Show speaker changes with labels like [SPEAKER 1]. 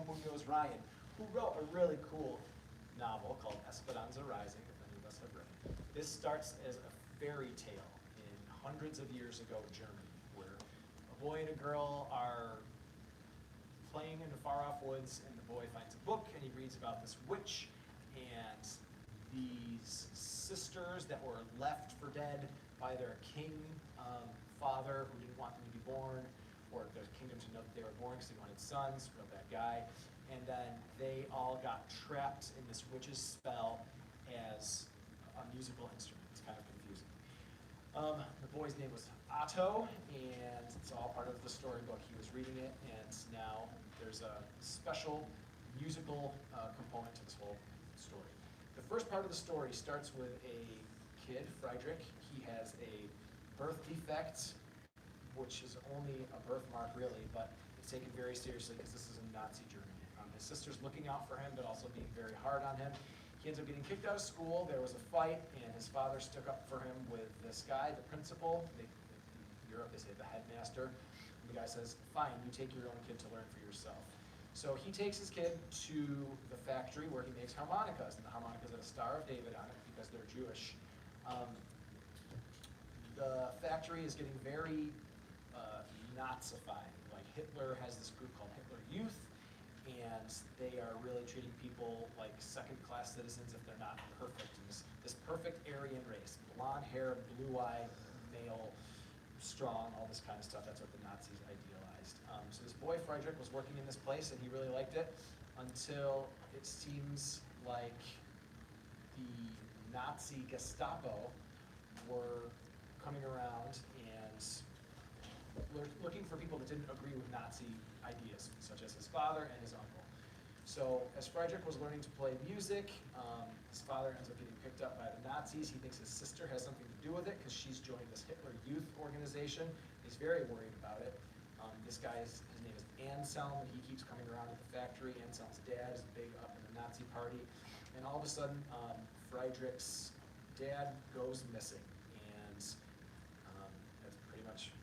[SPEAKER 1] Munoz, who wrote a really cool novel called Esperanza Rising, if any of us have read it. This starts as a fairy tale in hundreds of years ago Germany, where a boy and a girl are playing in the far-off woods, and the boy finds a book, and he reads about this witch, and these sisters that were left for dead by their king father who didn't want them to be born, or their kingdom to know that they were born because they wanted sons, real bad guy. And then they all got trapped in this witch's spell as a musical instrument. It's kind of confusing. The boy's name was Otto, and it's all part of the storybook. He was reading it, and now there's a special musical component to this whole story. The first part of the story starts with a kid, Friedrich. He has a birth defect, which is only a birthmark really, but it's taken very seriously because this is in Nazi Germany. His sister's looking out for him, but also being very hard on him. He ends up getting kicked out of school. There was a fight, and his father stuck up for him with this guy, the principal. In Europe, they say the headmaster. And the guy says, fine, you take your own kid to learn for yourself. So he takes his kid to the factory where he makes harmonicas, and the harmonicas have a Star of David on it because they're Jewish. The factory is getting very Nazified. Like Hitler has this group called Hitler Youth, and they are really treating people like second-class citizens if they're not perfect. And this perfect Aryan race, blonde hair, blue-eyed, male, strong, all this kind of stuff. That's what the Nazis idealized. So this boy, Friedrich, was working in this place, and he really liked it until it seems like the Nazi Gestapo were coming around and looking for people that didn't agree with Nazi ideas, such as his father and his uncle. So as Friedrich was learning to play music, his father ends up getting picked up by the Nazis. He thinks his sister has something to do with it because she's joined this Hitler Youth organization. He's very worried about it. This guy, his name is Anselm, and he keeps coming around at the factory. Anselm's dad is big up in the Nazi party. And all of a sudden, Friedrich's dad goes missing. And that's pretty much